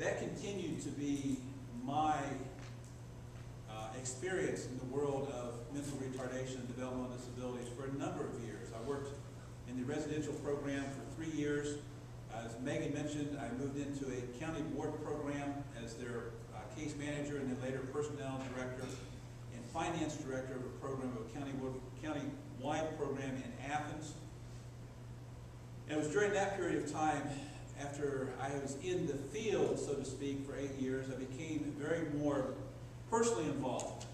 that continued to be my experience in the world of mental retardation and developmental disabilities for a number of years. I worked in the residential program for 3 years. As Megan mentioned, I moved into a county board program as their case manager and then later personnel director and finance director of a program, of a county-wide program in Athens. And it was during that period of time, after I was in the field, so to speak, for 8 years, I became very more personally involved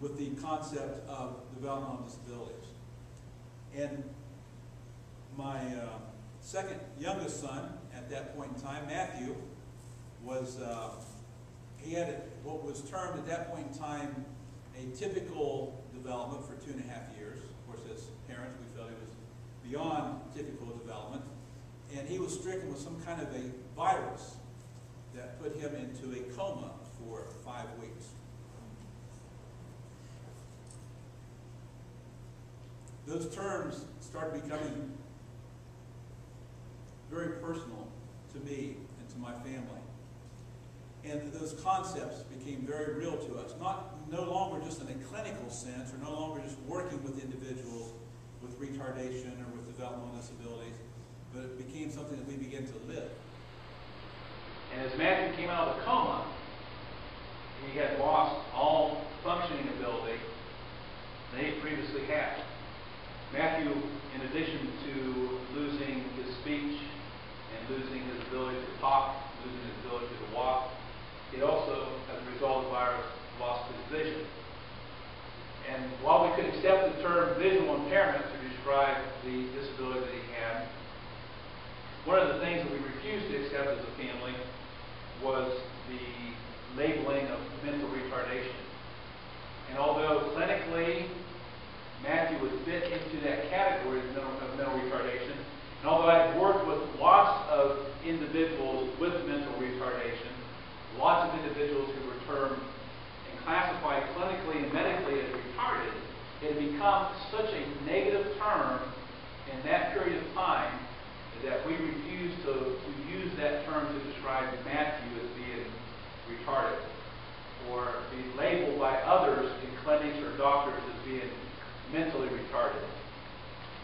with the concept of developmental disabilities. And my second youngest son at that point in time, Matthew, was, he had what was termed at that point in time a typical development for 2.5 years. Of course, as parents, we felt it was beyond typical development. And he was stricken with some kind of a virus that put him into a coma for 5 weeks. Those terms started becoming very personal to me and to my family. And those concepts became very real to us. No longer just in a clinical sense, or no longer just working with individuals with retardation or with developmental disabilities, but it became something that we began to live. And as Matthew came out of the coma, he had lost all functioning ability that he previously had. Matthew, in addition to losing his speech and losing his ability to talk, losing his ability to walk, he also, as a result of the virus, lost his vision. And while we could accept the term visual impairment to describe the disability that he had, one of the things that we refused to accept as a family was the labeling of mental retardation. And although clinically Matthew would fit into that category of mental retardation, and although I've worked with lots of individuals with mental retardation, lots of individuals who were termed and classified clinically and medically as retarded, it had become such a negative term in that period of time that we refused to use that term to describe Matthew as being retarded, or be labeled by others in clinics or doctors as being mentally retarded.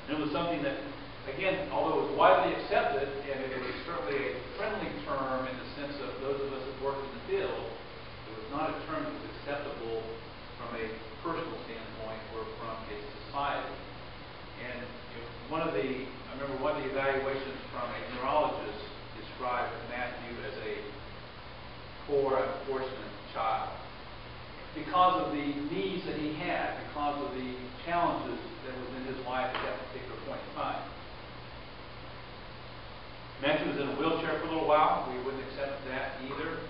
And it was something that, again, although it was widely accepted, and it was certainly a friendly term in the sense of those of us that worked in the field, it was not a term that was acceptable from a personal standpoint or from a society. And I remember one of the evaluations from a neurologist described Matthew as a poor, unfortunate child, because of the needs that he had, because of the challenges that was in his life at that particular point in time. Matthew was in a wheelchair for a little while. We wouldn't accept that either.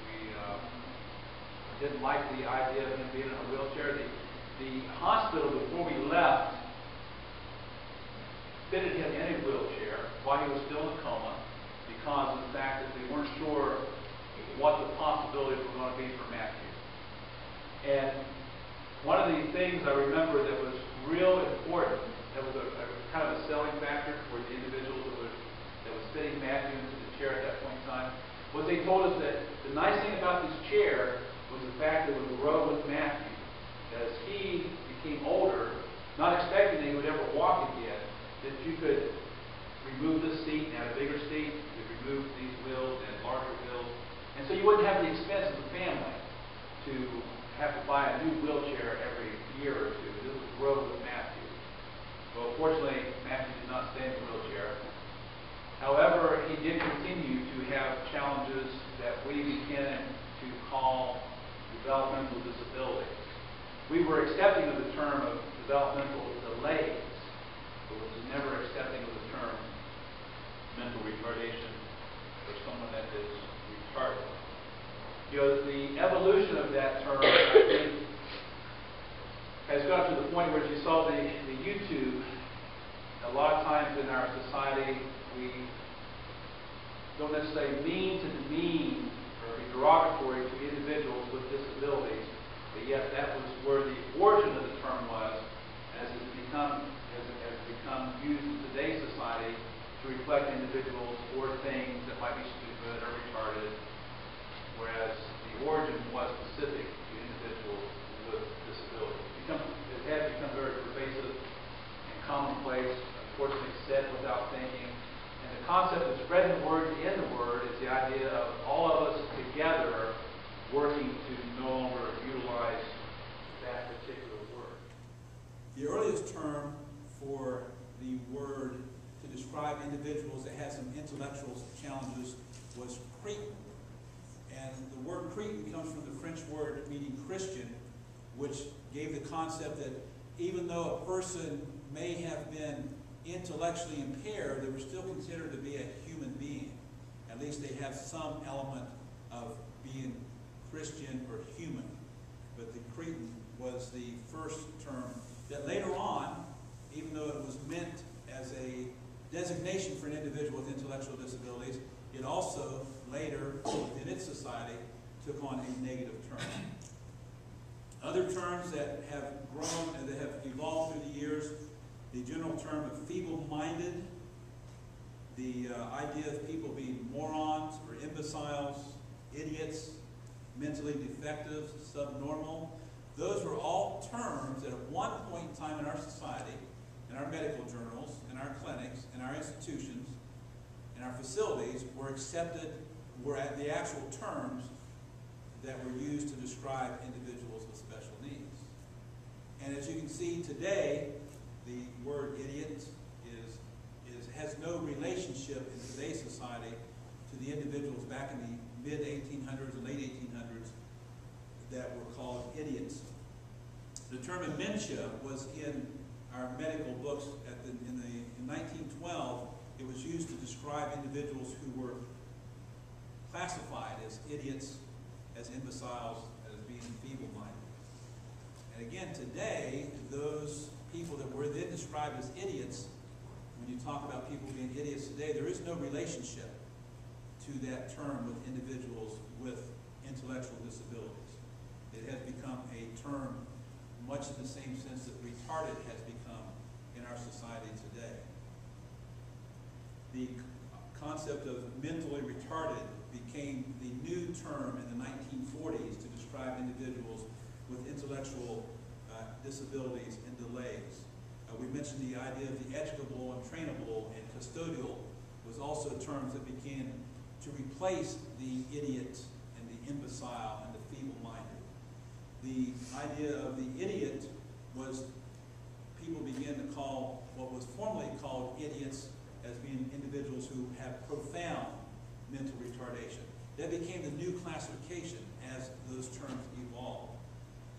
We didn't like the idea of him being in a wheelchair. The hospital, before we left, fitted him in a wheelchair while he was still in a coma, because of the fact that they weren't sure what the possibilities were going to be for Matthew. And one of the things I remember that was real important, that was a kind of a selling factor for the individuals that was fitting Matthew into the chair at that point in time, was they told us that the nice thing about this chair was the fact that it would grow with Matthew. As he became older, not expecting that he would ever walk again, that you could remove this seat and add a bigger seat, you could remove these wheels and larger wheels, and so you wouldn't have the expense of the family to have to buy a new wheelchair every year or two. This would grow with Matthew. Well, fortunately, Matthew did not stay in the wheelchair. However, he did continue to have challenges that we began to call developmental disability. We were accepting of the term of developmental delays, but was never accepting of the term mental retardation for someone that is retarded. You know, the evolution of that term, I think, has gone to the point where, as you saw the YouTube, a lot of times in our society, we don't necessarily mean to demean or be derogatory to individuals with disabilities, but yet that was where the origin of the term was, as it's become used in today's society to reflect individuals or things that might be stupid or retarded, whereas the origin was specific to individuals with disabilities. It has become very pervasive and commonplace, unfortunately said without thinking. And the concept of spreading the word in the word is the idea of all of us together working to no longer utilize that particular word. The earliest term for the word to describe individuals that had some intellectual challenges was Cretan. And the word Cretan comes from the French word meaning Christian, which gave the concept that even though a person may have been intellectually impaired, they were still considered to be a human being. At least they have some element of being Christian or human. But the Cretan was the first term that later on, even though it was meant as a designation for an individual with intellectual disabilities, it also later, within its society, took on a negative term. Other terms that have grown and that have evolved through the years, the general term of feeble-minded, the idea of people being morons or imbeciles, idiots, mentally defective, subnormal. Those were all terms that at one point in time in our society, in our medical journals, in our clinics, in our institutions, in our facilities, were accepted, were at the actual terms that were used to describe individuals with special needs. And as you can see today, the word idiot has no relationship in today's society to the individuals back in the mid-1800s and late 1800s that were called idiots. The term dementia was in our medical books in 1912. It was used to describe individuals who were classified as idiots, as imbeciles, as being feeble-minded. And again, today, those people that were then described as idiots, when you talk about people being idiots today, there is no relationship to that term with individuals with intellectual disabilities. It has become a term much in the same sense that retarded has become in our society today. The concept of mentally retarded became the new term in the 1940s to describe individuals with intellectual disabilities and delays. We mentioned the idea of the educable and trainable and custodial was also terms that began to replace the idiot and the imbecile and the feeble-minded. The idea of the idiot was people began to call what was formerly called idiots as being individuals who have profound mental retardation. That became the new classification as those terms evolved.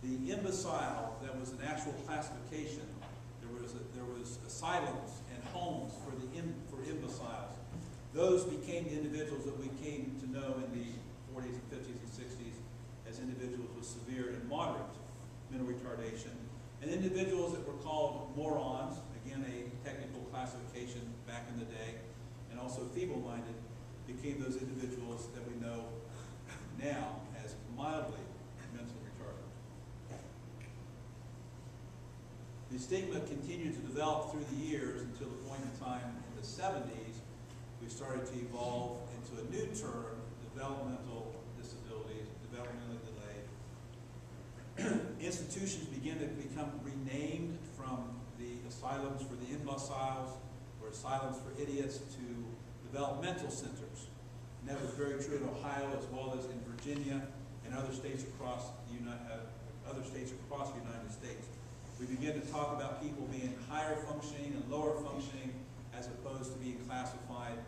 The imbecile, that was an actual classification. There was asylums and homes for imbeciles. Those became the individuals that we came to know in the 40s and 50s and 60s as individuals with severe and moderate mental retardation. And individuals that were called morons, again a technical classification back in the day, and also feeble-minded, became those individuals that we know now as mildly mentally retarded. The stigma continued to develop through the years until the point in time in the 70s, we started to evolve into a new term, developmental disabilities, developmentally delayed. Institutions began to become renamed from the asylums for the imbeciles or asylums for idiots to developmental centers. And that was very true in Ohio as well as in Virginia and other states across the United States. We begin to talk about people being higher functioning and lower functioning as opposed to being classified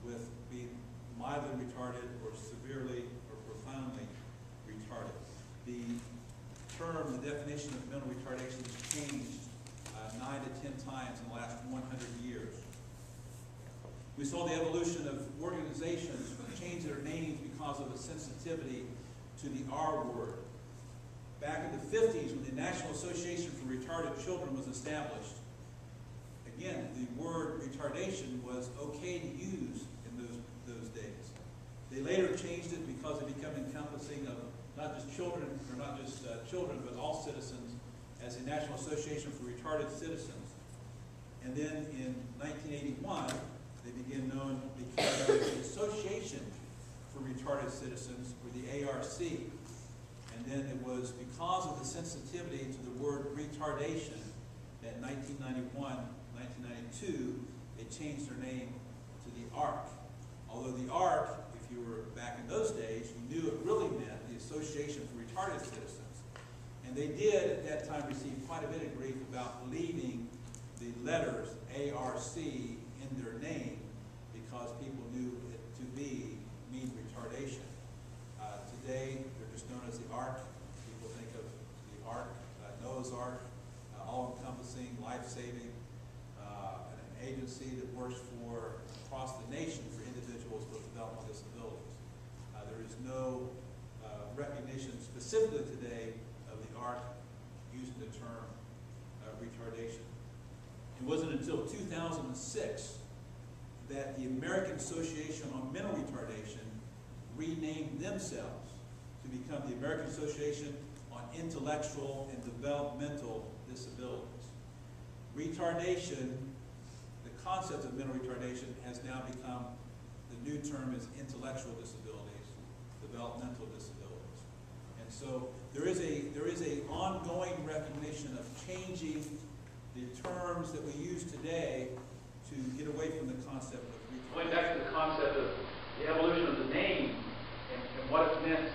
with being mildly retarded or severely or profoundly retarded. The term, the definition of mental retardation has changed 9 to 10 times in the last 100 years. We saw the evolution of organizations change their names because of a sensitivity to the R word. Back in the 50s, when the National Association for Retarded Children was established, again, the word retardation was okay to use in those days. They later changed it because it became encompassing of not just children, or not just children, but all citizens, as the National Association for Retarded Citizens. And then in 1981, they became known as the Association for Retarded Citizens, or the ARC. And then it was because of the sensitivity to the word retardation that in 1991, 1992, they changed their name to the ARC. Although the ARC, if you were back in those days, you knew it really meant the Association for Retarded Citizens. And they did at that time receive quite a bit of grief about leaving the letters ARC in their name because people knew it to mean retardation. Today, they're just known as the ARC. People think of the ARC, Noah's Ark, all-encompassing, life-saving, an agency that works across the nation for individuals with developmental disabilities. There is no recognition specifically today of the ARC using the term retardation. It wasn't until 2006 that the American Association on Mental Retardation renamed themselves to become the American Association on Intellectual and Developmental Disabilities. Retardation, the concept of mental retardation, has now become, the new term is intellectual disabilities, developmental disabilities. And so there is a ongoing recognition of changing the terms that we use today to get away from the concept of retardation. Going back to the concept of the evolution of the name and what it meant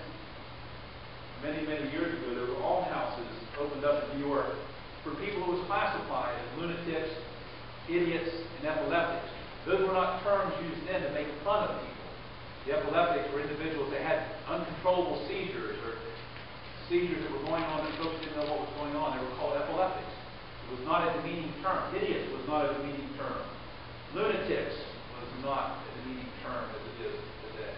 many, many years ago, there were almshouses opened up in New York for people who was classified as lunatics, idiots, and epileptics. Those were not terms used then to make fun of people. The epileptics were individuals that had uncontrollable seizures or seizures that were going on that folks didn't know what was going on. They were called epileptics. It was not a demeaning term. Idiots was not a demeaning term. Lunatics was not a demeaning term as it is today.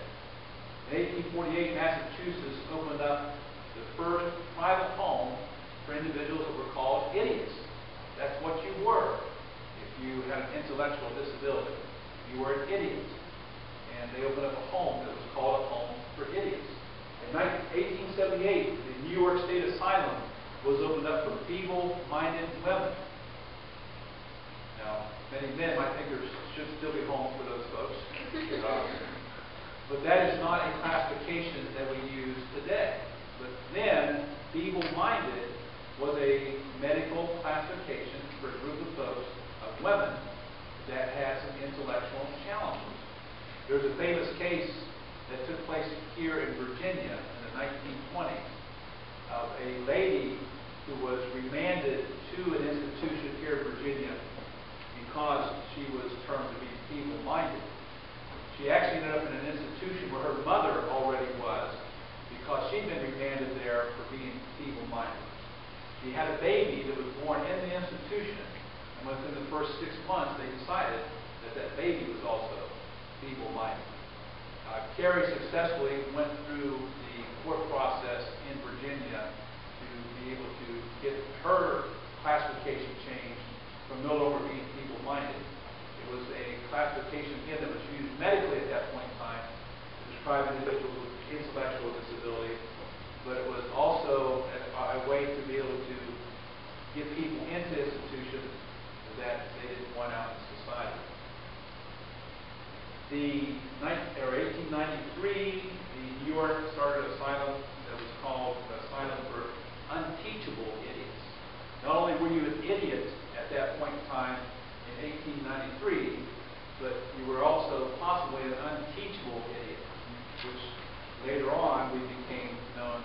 In 1848, Massachusetts opened up the first private home for individuals that were called idiots. That's what you were if you had an intellectual disability. You were an idiot. And they opened up a home that was called a home for idiots. In 1878, the New York State Asylum was opened up for feeble-minded women. Now, many men might think there should still be homes for those folks. But that is not a classification that we use today. But then, feeble-minded was a medical classification for a group of folks, of women, that had some intellectual challenges. There's a famous case that took place here in Virginia in the 1920s of a lady who was remanded to an institution here in Virginia because she was termed to be feeble-minded. She actually ended up in an institution where her mother already was because she'd been remanded there for being feeble-minded. She had a baby that was born in the institution, and within the first 6 months they decided that that baby was also feeble-minded. Carrie successfully went through the court process in Virginia to be able to get her classification changed from no longer being feeble-minded. It was a classification, again, that was used medically at that point in time to describe individuals with intellectual disability, but it was also a way to be able to get people into institutions that they didn't want out in society. In 1893, the New York started an asylum that was called Asylum for Unteachable Idiots. Not only were you an idiot at that point in time in 1893, but you were also possibly an unteachable idiot, which later on we became known